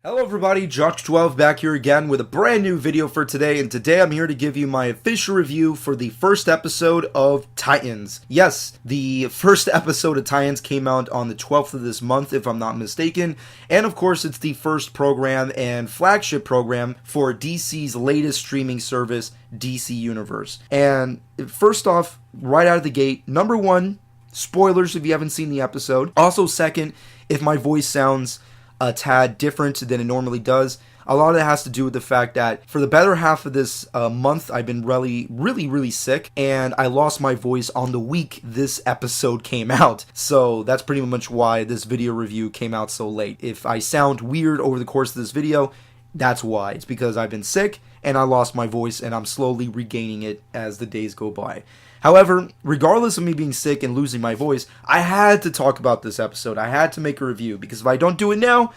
Hello everybody, Josh12 back here again with a brand new video for today, and today I'm here to give you my official review for the first episode of Titans. Yes, the first episode of Titans came out on the 12th of this month, if I'm not mistaken, and of course it's the first program and flagship program for DC's latest streaming service, DC Universe. And first off, right out of the gate, number one, spoilers if you haven't seen the episode. Also second, if my voice sounds a tad different than it normally does, a lot of it has to do with the fact that for the better half of this month, I've been really sick, and I lost my voice on the week this episode came out. So that's pretty much why this video review came out so late. If I sound weird over the course of this video, that's why. It's because I've been sick and I lost my voice, and I'm slowly regaining it as the days go by. However, regardless of me being sick and losing my voice, I had to talk about this episode. I had to make a review, because if I don't do it now,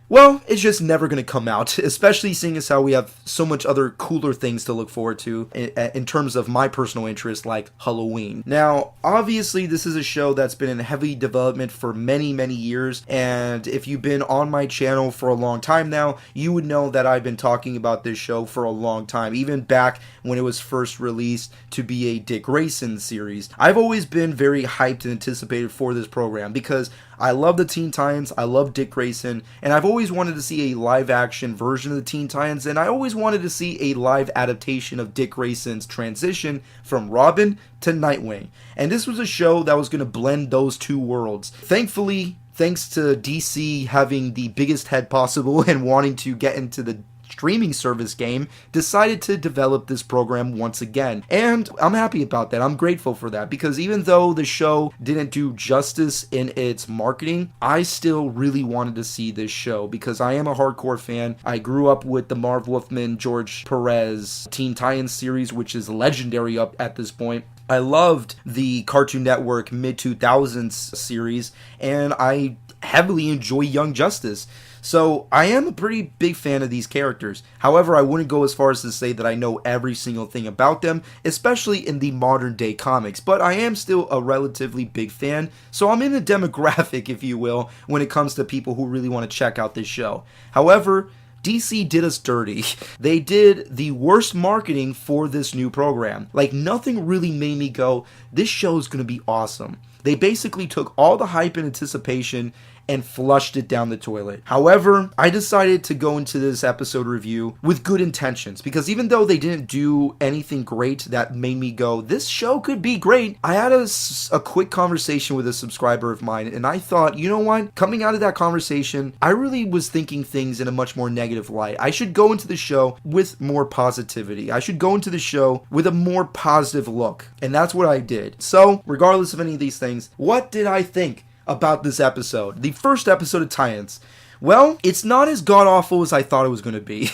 well, it's just never going to come out, especially seeing as how we have so much other cooler things to look forward to in terms of my personal interest, like Halloween. Now, obviously, this is a show that's been in heavy development for many years, and if you've been on my channel for a long time now, you would know that I've been talking about this show for a long time, even back when it was first released to be a Dick Grayson series. I've always been very hyped and anticipated for this program, because I love the Teen Titans, I love Dick Grayson, and I've always wanted to see a live-action version of the Teen Titans, and I always wanted to see a live adaptation of Dick Grayson's transition from Robin to Nightwing. And this was a show that was going to blend those two worlds. Thankfully, thanks to DC having the biggest head possible and wanting to get into the streaming service game, decided to develop this program once again. And I'm happy about that. I'm grateful for that, because even though the show didn't do justice in its marketing, I still really wanted to see this show, because I am a hardcore fan. I grew up with the Marv Wolfman, George Perez Teen Titans series, which is legendary up at this point. I loved the Cartoon Network mid-2000s series, and I heavily enjoy Young Justice. So I am a pretty big fan of these characters. However, I wouldn't go as far as to say that I know every single thing about them, especially in the modern day comics, but I am still a relatively big fan, so I'm in the demographic, if you will, when it comes to people who really want to check out this show. However, DC did us dirty. They did the worst marketing for this new program. Like, nothing really made me go, this show is going to be awesome. They basically took all the hype and anticipation and flushed it down the toilet. However, I decided to go into this episode review with good intentions, because even though they didn't do anything great that made me go, this show could be great, I had a quick conversation with a subscriber of mine, and I thought, you know what? Coming out of that conversation, I really was thinking things in a much more negative light. I should go into the show with more positivity. I should go into the show with a more positive look, and that's what I did. So, regardless of any of these things, what did I think about this episode? The first episode of Titans. Well, it's not as god-awful as I thought it was going to be.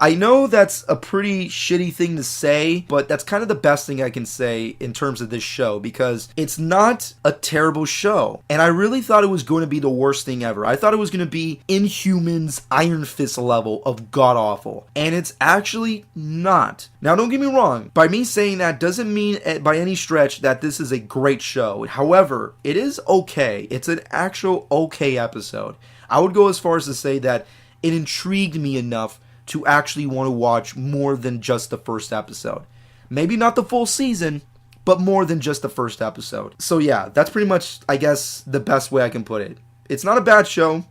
I know that's a pretty shitty thing to say, but that's kind of the best thing I can say in terms of this show, because it's not a terrible show. And I really thought it was going to be the worst thing ever. I thought it was going to be Inhumans Iron Fist level of god-awful. And it's actually not. Now, don't get me wrong. By me saying that doesn't mean by any stretch that this is a great show. However, it is okay. It's an actual okay episode. I would go as far as to say that it intrigued me enough to actually want to watch more than just the first episode. Maybe not the full season, but more than just the first episode. So yeah, that's pretty much, I guess, the best way I can put it. It's not a bad show.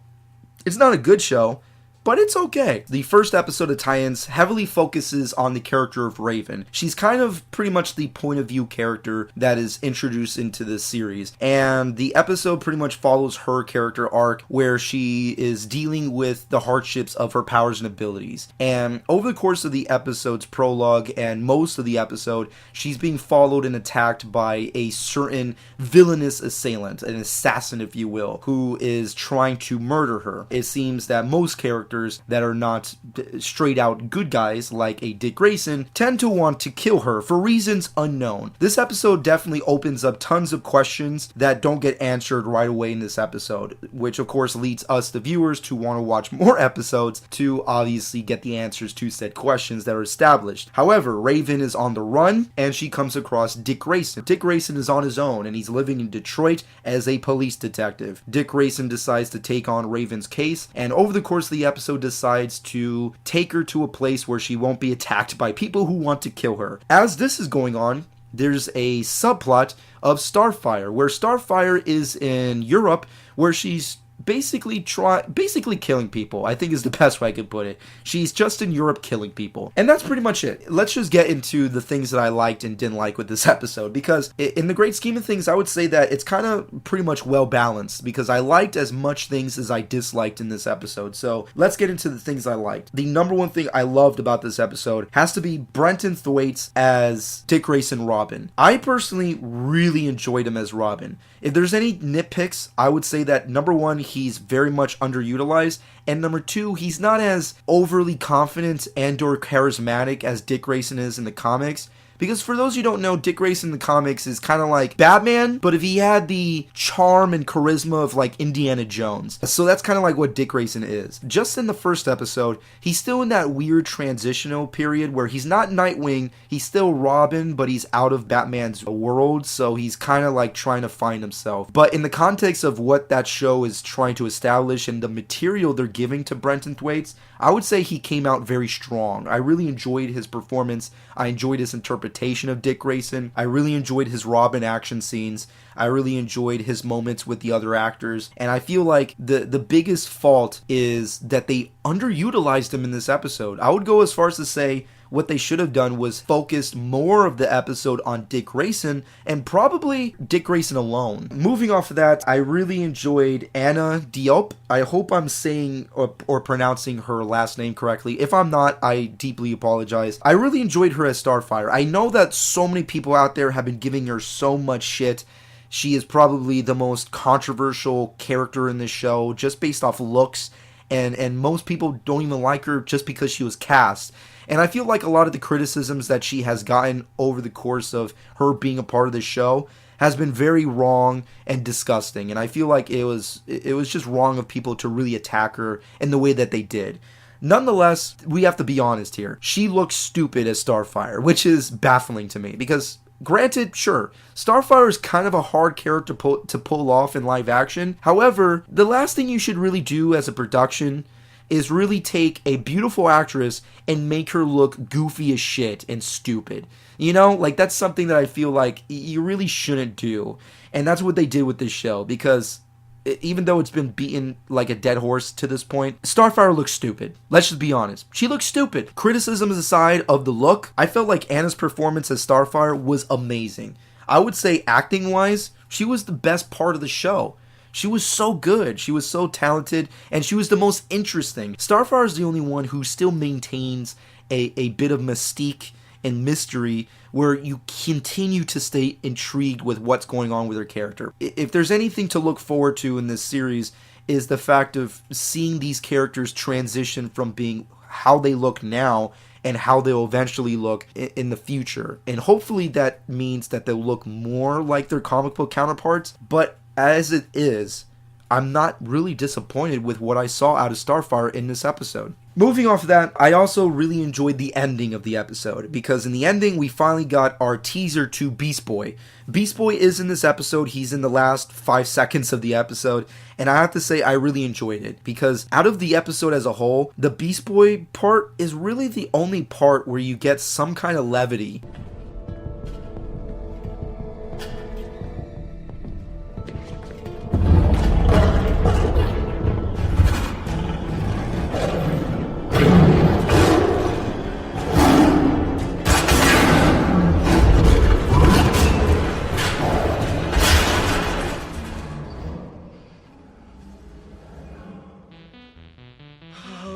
It's not a good show, but it's okay. The first episode of Titans heavily focuses on the character of Raven. She's kind of pretty much the point of view character that is introduced into this series. And the episode pretty much follows her character arc, where she is dealing with the hardships of her powers and abilities. And over the course of the episode's prologue and most of the episode, she's being followed and attacked by a certain villainous assailant, an assassin if you will, who is trying to murder her. It seems that most characters characters that are not straight out good guys like a Dick Grayson tend to want to kill her for reasons unknown. This episode definitely opens up tons of questions that don't get answered right away in this episode, which of course leads us, the viewers, to want to watch more episodes to obviously get the answers to said questions that are established. However, Raven is on the run and she comes across Dick Grayson. Dick Grayson is on his own and he's living in Detroit as a police detective. Dick Grayson decides to take on Raven's case, and over the course of the episode decides to take her to a place where she won't be attacked by people who want to kill her. As this is going on, there's a subplot of Starfire, where Starfire is in Europe, where she's basically killing people, I think is the best way I could put it. She's just in Europe killing people. And that's pretty much it. Let's just get into the things that I liked and didn't like with this episode, because in the great scheme of things, I would say that it's kind of pretty much well balanced, because I liked as much things as I disliked in this episode. So let's get into the things I liked. The number one thing I loved about this episode has to be Brenton Thwaites as Dick Grayson Robin. I personally really enjoyed him as Robin. If there's any nitpicks, I would say that number one, he's very much underutilized, and number two, he's not as overly confident and or charismatic as Dick Grayson is in the comics. Because for those who don't know, Dick Grayson in the comics is kind of like Batman, but if he had the charm and charisma of like Indiana Jones. So that's kind of like what Dick Grayson is. Just in the first episode, he's still in that weird transitional period where he's not Nightwing, he's still Robin, but he's out of Batman's world, so he's kind of like trying to find himself. But in the context of what that show is trying to establish and the material they're giving to Brenton Thwaites, I would say he came out very strong. I really enjoyed his performance. I enjoyed his interpretation of Dick Grayson. I really enjoyed his Robin action scenes. I really enjoyed his moments with the other actors. And I feel like the biggest fault is that they underutilized him in this episode. I would go as far as to say what they should have done was focused more of the episode on Dick Grayson and probably Dick Grayson alone. Moving off of that, I really enjoyed Anna Diop. I hope I'm saying or pronouncing her last name correctly. If I'm not, I deeply apologize. I really enjoyed her as Starfire. I know that so many people out there have been giving her so much shit. She is probably the most controversial character in this show just based off looks, and most people don't even like her just because she was cast. And I feel like a lot of the criticisms that she has gotten over the course of her being a part of the show has been very wrong and disgusting. And I feel like it was just wrong of people to really attack her in the way that they did. Nonetheless, we have to be honest here. She looks stupid as Starfire, which is baffling to me because, granted, sure, Starfire is kind of a hard character to pull off in live action. However, the last thing you should really do as a production is really take a beautiful actress and make her look goofy as shit and stupid. You know, like that's something that I feel like you really shouldn't do. And that's what they did with this show, because even though it's been beaten like a dead horse to this point, Starfire looks stupid. Let's just be honest. She looks stupid. Criticisms aside of the look, I felt like Anna's performance as Starfire was amazing. I would say acting-wise, she was the best part of the show. She was so good, she was so talented, and she was the most interesting. Starfire is the only one who still maintains a bit of mystique and mystery where you continue to stay intrigued with what's going on with her character. If there's anything to look forward to in this series, is the fact of seeing these characters transition from being how they look now and how they'll eventually look in the future. And hopefully that means that they'll look more like their comic book counterparts, but as it is, I'm not really disappointed with what I saw out of Starfire in this episode. Moving off of that, I also really enjoyed the ending of the episode, because in the ending, we finally got our teaser to Beast Boy. Beast Boy is in this episode. He's in the last 5 seconds of the episode, and I have to say I really enjoyed it, because out of the episode as a whole, the Beast Boy part is really the only part where you get some kind of levity.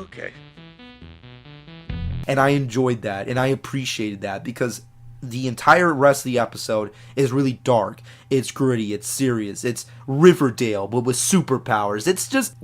Okay. And I enjoyed that, and I appreciated that, because the entire rest of the episode is really dark, it's gritty, it's serious, it's Riverdale, but with superpowers. It's just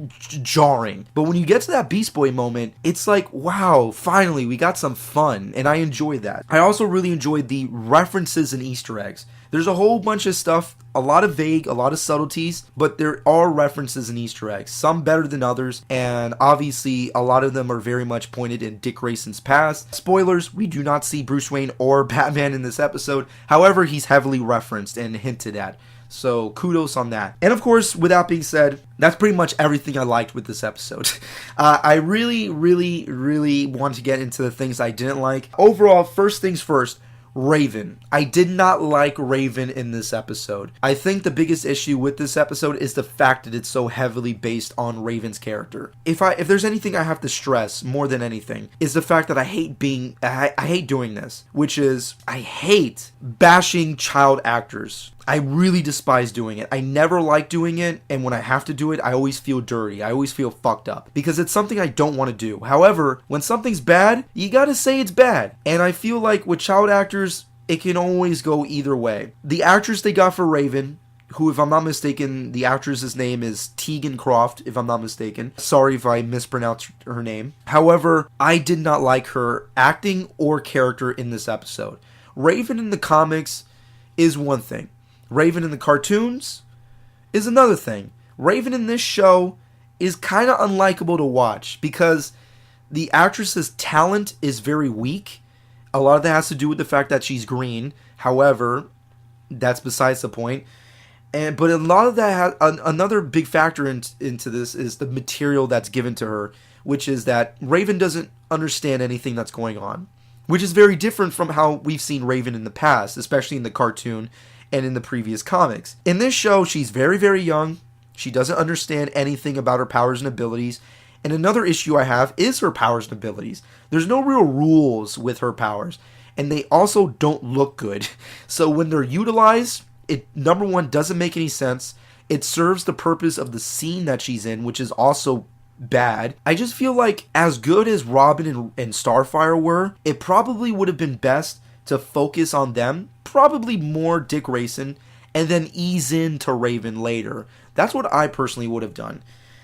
jarring. But when you get to that Beast Boy moment, it's like, wow, finally, we got some fun, and I enjoyed that. I also really enjoyed the references and Easter eggs. There's a whole bunch of stuff, a lot of vague, a lot of subtleties, but there are references and Easter eggs, some better than others, and obviously a lot of them are very much pointed in Dick Grayson's past. Spoilers, we do not see Bruce Wayne or Batman in this episode. However, he's heavily referenced and hinted at. So kudos on that. And of course, with that being said, that's pretty much everything I liked with this episode. I really want to get into the things I didn't like. Overall, first things first, Raven. I did not like Raven in this episode. I think the biggest issue with this episode is the fact that it's so heavily based on Raven's character. If there's anything I have to stress more than anything, is the fact that I hate doing this, which is I hate bashing child actors. I really despise doing it. I never like doing it, and when I have to do it, I always feel dirty. I always feel fucked up, because it's something I don't want to do. However, when something's bad, you gotta say it's bad. And I feel like with child actors, it can always go either way. The actress they got for Raven, who, if I'm not mistaken, the actress's name is Tegan Croft, if I'm not mistaken. Sorry if I mispronounced her name. However, I did not like her acting or character in this episode. Raven in the comics is one thing. Raven in the cartoons is another thing. Raven in this show is kind of unlikable to watch because the actress's talent is very weak. A lot of that has to do with the fact that she's green. However, that's besides the point. But a lot of that another big factor into this is the material that's given to her, which is that Raven doesn't understand anything that's going on, which is very different from how we've seen Raven in the past, especially in the cartoon and in the previous comics. In this show, she's very, very young. She doesn't understand anything about her powers and abilities. And another issue I have is her powers and abilities. There's no real rules with her powers. And they also don't look good. So when they're utilized, it, number one, doesn't make any sense. It serves the purpose of the scene that she's in, which is also bad. I just feel like as good as Robin and Starfire were, it probably would have been best to focus on them, probably more Dick Grayson, and then ease into Raven later. That's what I personally would have done.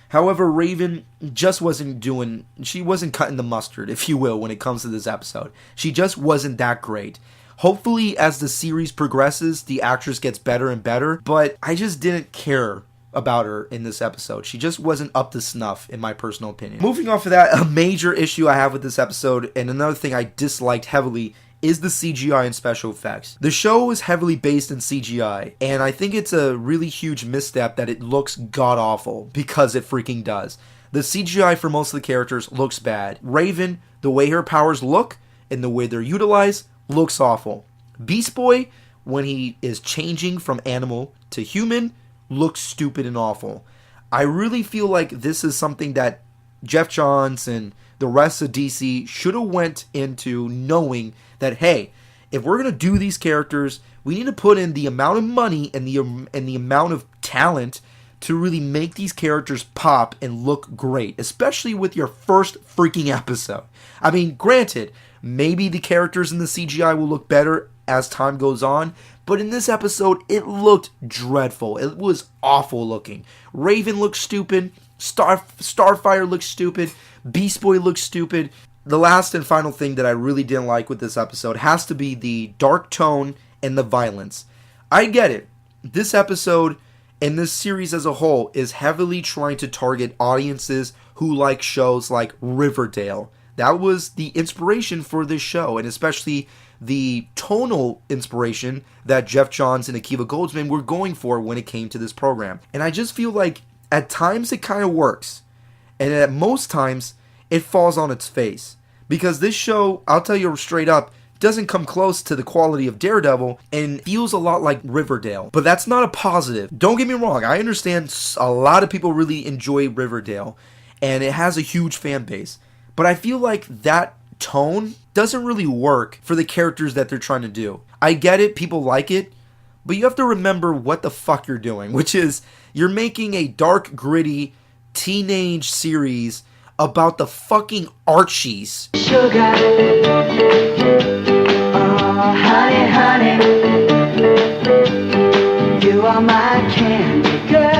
However, Raven just she wasn't cutting the mustard, if you will, when it comes to this episode. She just wasn't that great. Hopefully, as the series progresses, the actress gets better and better, but I just didn't care about her in this episode. She just wasn't up to snuff, in my personal opinion. Moving off of that, a major issue I have with this episode, and another thing I disliked heavily, is the CGI and special effects. The show is heavily based in CGI, and I think it's a really huge misstep that it looks god-awful, because it freaking does. The CGI for most of the characters looks bad. Raven, the way her powers look, and the way they're utilized, looks awful. Beast Boy, when he is changing from animal to human, looks stupid and awful. I really feel like this is something that Jeff Johns and the rest of DC should have went into knowing that, hey, if we're going to do these characters, we need to put in the amount of money and the amount of talent to really make these characters pop and look great, especially with your first freaking episode. I mean, granted, maybe the characters in the CGI will look better as time goes on, but in this episode, it looked dreadful. It was awful looking. Raven looked stupid. Starfire looked stupid. Beast Boy looked stupid. The last and final thing that I really didn't like with this episode has to be the dark tone and the violence. I get it. This episode and this series as a whole is heavily trying to target audiences who like shows like Riverdale. That was the inspiration for this show, and especially the tonal inspiration that Jeff Johns and Akiva Goldsman were going for when it came to this program. And I just feel like at times it kind of works, and at most times it falls on its face. Because this show, I'll tell you straight up, doesn't come close to the quality of Daredevil and feels a lot like Riverdale. But that's not a positive. Don't get me wrong, I understand a lot of people really enjoy Riverdale, and it has a huge fan base. But I feel like that tone doesn't really work for the characters that they're trying to do. I get it, people like it, but you have to remember what the fuck you're doing, which is you're making a dark, gritty teenage series about the fucking Archies. Sugar, oh honey, honey, you are my candy girl.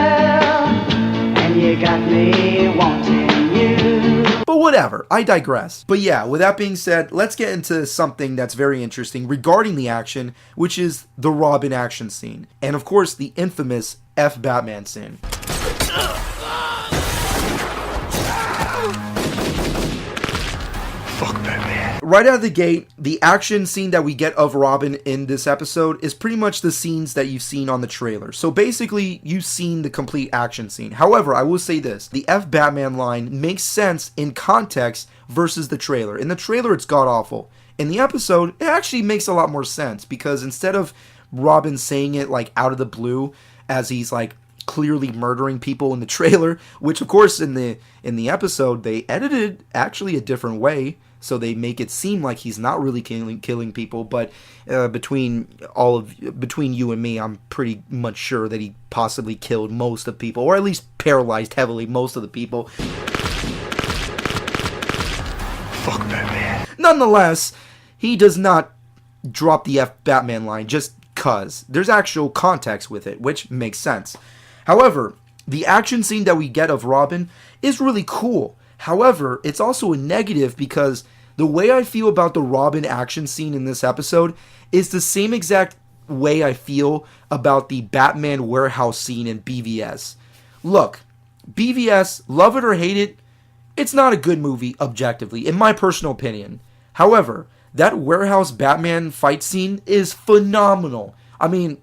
But whatever, I digress. But yeah, with that being said, let's get into something that's very interesting regarding the action, which is the Robin action scene. And of course, the infamous F Batman scene. Right out of the gate, the action scene that we get of Robin in this episode is pretty much the scenes that you've seen on the trailer. So basically, you've seen the complete action scene. However, I will say this, the F Batman line makes sense in context versus the trailer. In the trailer, it's god-awful. In the episode, it actually makes a lot more sense, because instead of Robin saying it like out of the blue, as he's like clearly murdering people in the trailer, which of course in the episode, they edited actually a different way. So they make it seem like he's not really killing people, but between you and me, I'm pretty much sure that he possibly killed most of the people, or at least paralyzed heavily most of the people. Fuck Batman. Nonetheless, he does not drop the F Batman line just cuz. There's actual context with it, which makes sense. However, the action scene that we get of Robin is really cool. However, it's also a negative because the way I feel about the Robin action scene in this episode is the same exact way I feel about the Batman warehouse scene in BVS. Look, BVS, love it or hate it, it's not a good movie objectively, in my personal opinion. However, that warehouse Batman fight scene is phenomenal. I mean,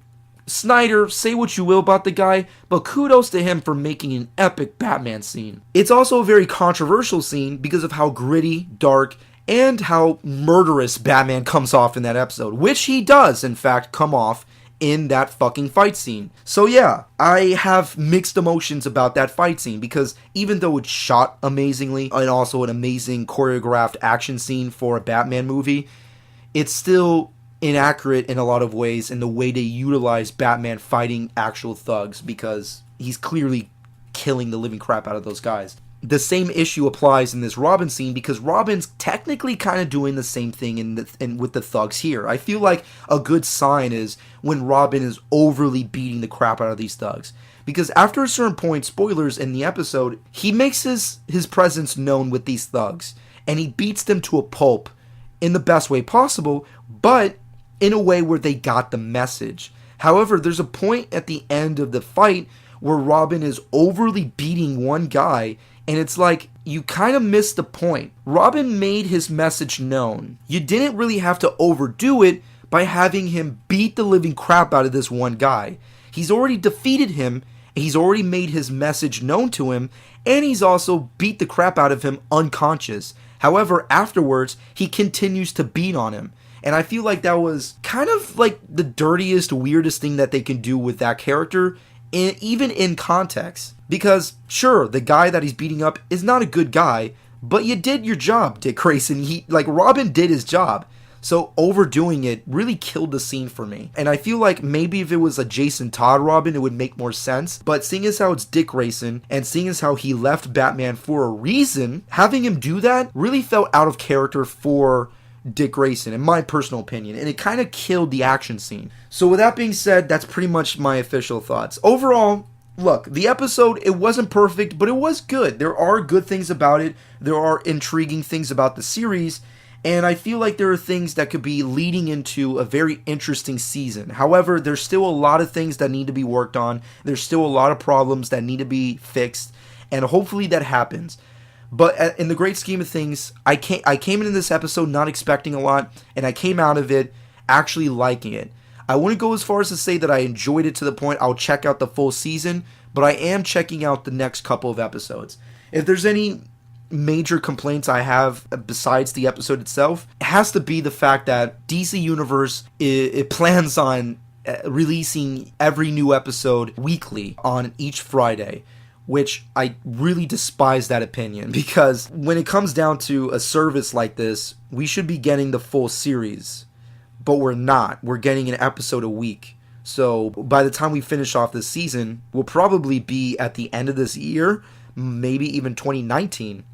Snyder, say what you will about the guy, but kudos to him for making an epic Batman scene. It's also a very controversial scene because of how gritty, dark, and how murderous Batman comes off in that episode, which he does, in fact, come off in that fucking fight scene. So yeah, I have mixed emotions about that fight scene, because even though it's shot amazingly, and also an amazing choreographed action scene for a Batman movie, it's still inaccurate in a lot of ways in the way they utilize Batman fighting actual thugs, because he's clearly killing the living crap out of those guys. The same issue applies in this Robin scene, because Robin's technically kind of doing the same thing with the thugs here. I feel like a good sign is when Robin is overly beating the crap out of these thugs, because after a certain point, spoilers in the episode, he makes his presence known with these thugs, and he beats them to a pulp in the best way possible, but in a way where they got the message. However, there's a point at the end of the fight where Robin is overly beating one guy, and it's like, you kind of missed the point. Robin made his message known. You didn't really have to overdo it by having him beat the living crap out of this one guy. He's already defeated him, he's already made his message known to him, and he's also beat the crap out of him unconscious. However, afterwards, he continues to beat on him. And I feel like that was kind of like the dirtiest, weirdest thing that they can do with that character, even in context. Because, sure, the guy that he's beating up is not a good guy, but you did your job, Dick Grayson. Robin did his job. So overdoing it really killed the scene for me. And I feel like maybe if it was a Jason Todd Robin, it would make more sense. But seeing as how it's Dick Grayson, and seeing as how he left Batman for a reason, having him do that really felt out of character for Dick Grayson, in my personal opinion, and it kind of killed the action scene. So with that being said, that's pretty much my official thoughts. Overall, look, the episode, it wasn't perfect, but it was good. There are good things about it. There are intriguing things about the series, and I feel like there are things that could be leading into a very interesting season. However, there's still a lot of things that need to be worked on. There's still a lot of problems that need to be fixed, and hopefully that happens. But in the great scheme of things, I came into this episode not expecting a lot, and I came out of it actually liking it. I wouldn't go as far as to say that I enjoyed it to the point I'll check out the full season, but I am checking out the next couple of episodes. If there's any major complaints I have besides the episode itself, it has to be the fact that DC Universe it plans on releasing every new episode weekly on each Friday, which I really despise that opinion, because when it comes down to a service like this, we should be getting the full series, but we're not. We're getting an episode a week. So by the time we finish off this season, we'll probably be at the end of this year, maybe even 2019,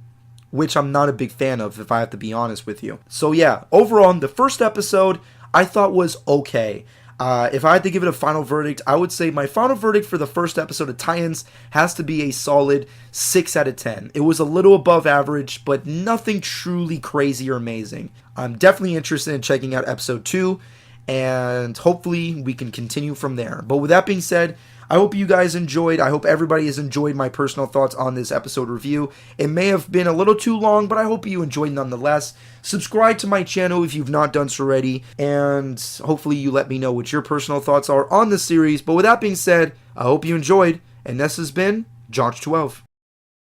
which I'm not a big fan of, if I have to be honest with you. So yeah, overall, the first episode I thought was okay. If I had to give it a final verdict, I would say my final verdict for the first episode of Titans has to be a solid 6 out of 10. It was a little above average, but nothing truly crazy or amazing. I'm definitely interested in checking out episode 2, and hopefully we can continue from there. But with that being said, I hope you guys enjoyed. I hope everybody has enjoyed my personal thoughts on this episode review. It may have been a little too long, but I hope you enjoyed nonetheless. Subscribe to my channel if you've not done so already, and hopefully you let me know what your personal thoughts are on the series. But with that being said, I hope you enjoyed, and this has been George 12.